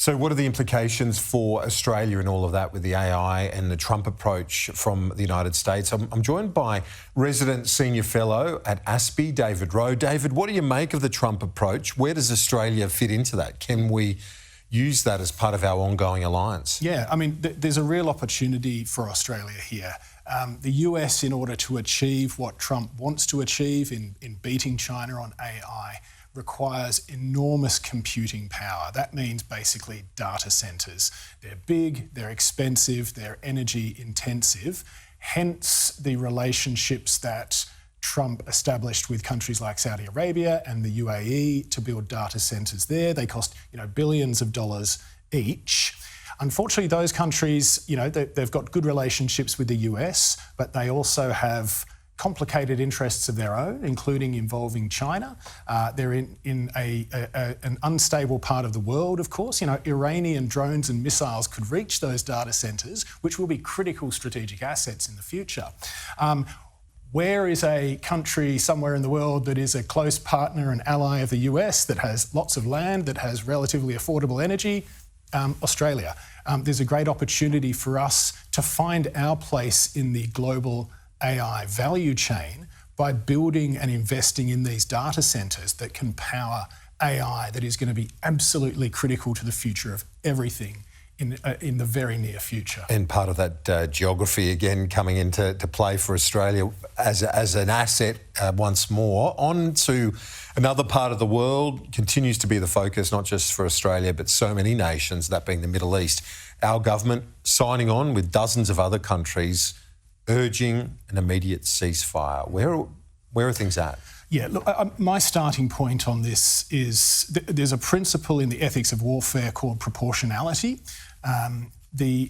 So what are the implications for Australia and all of that with the AI and the Trump approach from the United States? I'm joined by resident senior fellow at ASPI, David Wroe. David, what do you make of the Trump approach? Where does Australia fit into that? Can we use that as part of our ongoing alliance? Yeah, I mean, there's a real opportunity for Australia here. The US, in order to achieve what Trump wants to achieve in beating China on AI, requires enormous computing power. That means basically data centres. They're big, they're expensive, they're energy intensive. Hence the relationships that Trump established with countries like Saudi Arabia and the UAE to build data centres there. They cost, billions of dollars each. Unfortunately, those countries, they've got good relationships with the US, but they also have complicated interests of their own, including involving China. They're in an unstable part of the world, of course. Iranian drones and missiles could reach those data centres, which will be critical strategic assets in the future. Where is a country somewhere in the world that is a close partner and ally of the US, that has lots of land, that has relatively affordable energy? Australia. There's a great opportunity for us to find our place in the global AI value chain by building and investing in these data centres that can power AI that is going to be absolutely critical to the future of everything in the very near future. And part of that geography, again, coming into play for Australia as an asset once more. On to another part of the world, continues to be the focus, not just for Australia, but so many nations, that being the Middle East. Our government signing on with dozens of other countries urging an immediate ceasefire. Where are things at? Yeah, look, my starting point on this is there's a principle in the ethics of warfare called proportionality. The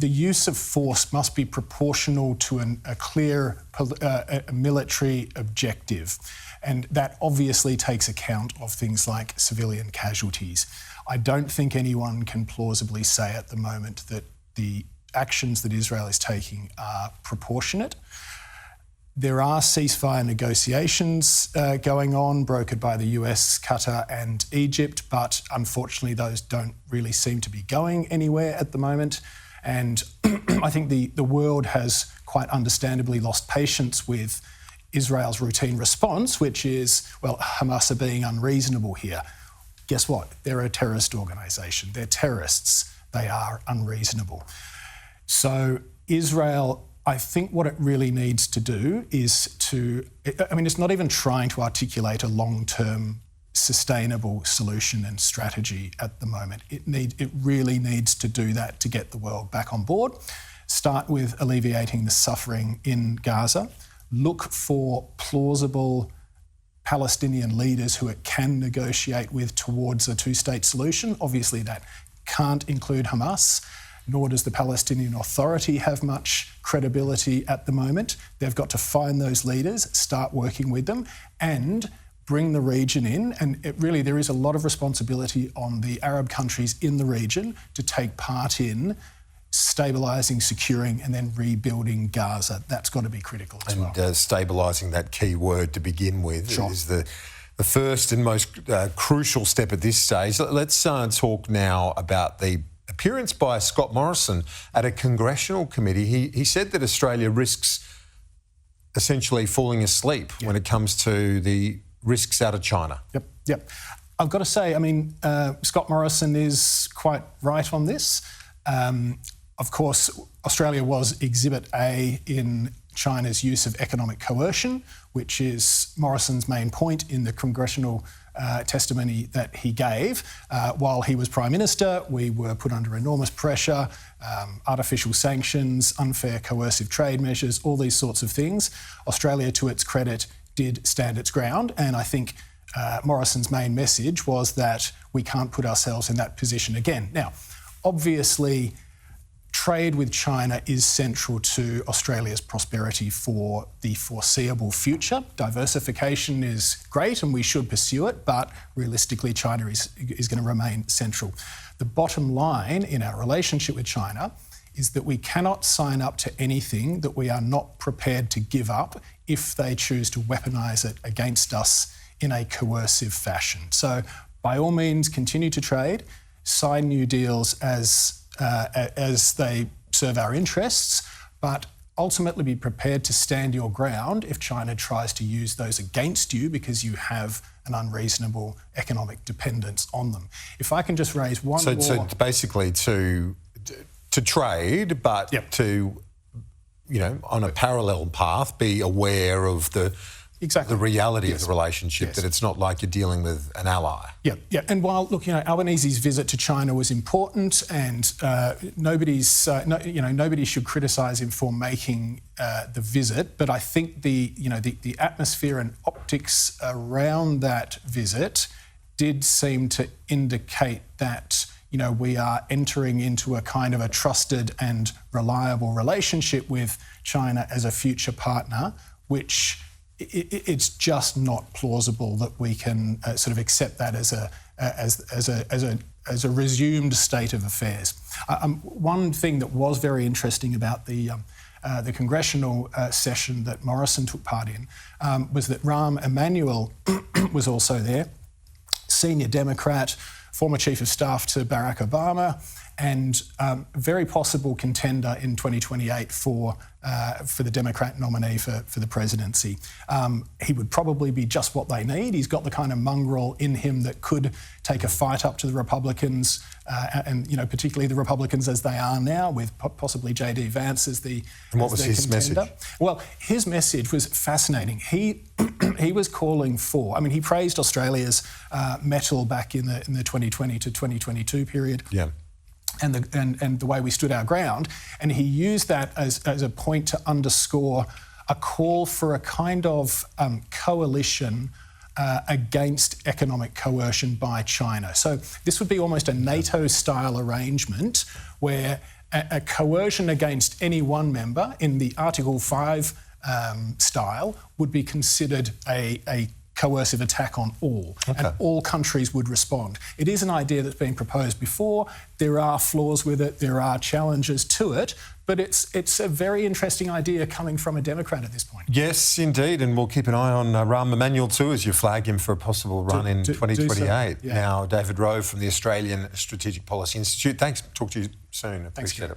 use of force must be proportional to a clear military objective, and that obviously takes account of things like civilian casualties. I don't think anyone can plausibly say at the moment that the actions that Israel is taking are proportionate. There are ceasefire negotiations going on, brokered by the US, Qatar and Egypt, but unfortunately those don't really seem to be going anywhere at the moment. And I think the world has quite understandably lost patience with Israel's routine response, which is, well, Hamas are being unreasonable here. Guess what? They're a terrorist organisation. They're terrorists. They are unreasonable. So Israel, I think what it really needs to do is it's not even trying to articulate a long-term sustainable solution and strategy at the moment. It really needs to do that to get the world back on board. Start with alleviating the suffering in Gaza. Look for plausible Palestinian leaders who it can negotiate with towards a two-state solution. Obviously, that can't include Hamas, nor does the Palestinian Authority have much credibility at the moment. They've got to find those leaders, start working with them, and bring the region in. And there is a lot of responsibility on the Arab countries in the region to take part in stabilising, securing, and then rebuilding Gaza. That's got to be critical as well. And stabilising, that key word to begin with, sure, is the first and most crucial step at this stage. Let's talk now about the appearance by Scott Morrison at a congressional committee. He said that Australia risks essentially falling asleep when it comes to the risks out of China. Yep. I've got to say, Scott Morrison is quite right on this. Of course, Australia was Exhibit A in China's use of economic coercion, which is Morrison's main point in the congressional testimony that he gave. While he was Prime Minister, we were put under enormous pressure, artificial sanctions, unfair coercive trade measures, all these sorts of things. Australia, to its credit, did stand its ground, and I think Morrison's main message was that we can't put ourselves in that position again. Now, obviously, trade with China is central to Australia's prosperity for the foreseeable future. Diversification is great and we should pursue it, but realistically China is going to remain central. The bottom line in our relationship with China is that we cannot sign up to anything that we are not prepared to give up if they choose to weaponise it against us in a coercive fashion. So by all means, continue to trade, sign new deals as they serve our interests, but ultimately be prepared to stand your ground if China tries to use those against you because you have an unreasonable economic dependence on them. If I can just raise one more... So basically to trade, but to, on a parallel path, be aware of the reality of the relationship, that it's not like you're dealing with an ally. Yeah. And while, look, Albanese's visit to China was important, and nobody should criticise him for making the visit, but I think the atmosphere and optics around that visit did seem to indicate that we are entering into a kind of a trusted and reliable relationship with China as a future partner, which it's just not plausible that we can sort of accept that as a resumed state of affairs. One thing that was very interesting about the congressional session that Morrison took part in was that Rahm Emanuel was also there, senior Democrat, former chief of staff to Barack Obama, and very possible contender in 2028 for the Democrat nominee for the presidency. He would probably be just what they need. He's got the kind of mongrel in him that could take a fight up to the Republicans, and particularly the Republicans as they are now, with possibly J.D. Vance as the And what was his contender. message? Well, his message was fascinating. He was calling for... he praised Australia's mettle back in the 2020 to 2022 period. Yeah. And the way we stood our ground. And he used that as a point to underscore a call for a kind of coalition against economic coercion by China. So this would be almost a NATO-style arrangement where a coercion against any one member in the Article 5 style would be considered a coercive attack on all, and all countries would respond. It is an idea that's been proposed before. There are flaws with it, there are challenges to it, but it's a very interesting idea coming from a Democrat at this point. Yes, indeed, and we'll keep an eye on Rahm Emanuel too as you flag him for a possible run in 2028. So, yeah. Now, David Wroe from the Australian Strategic Policy Institute. Thanks. Talk to you soon. Appreciate it.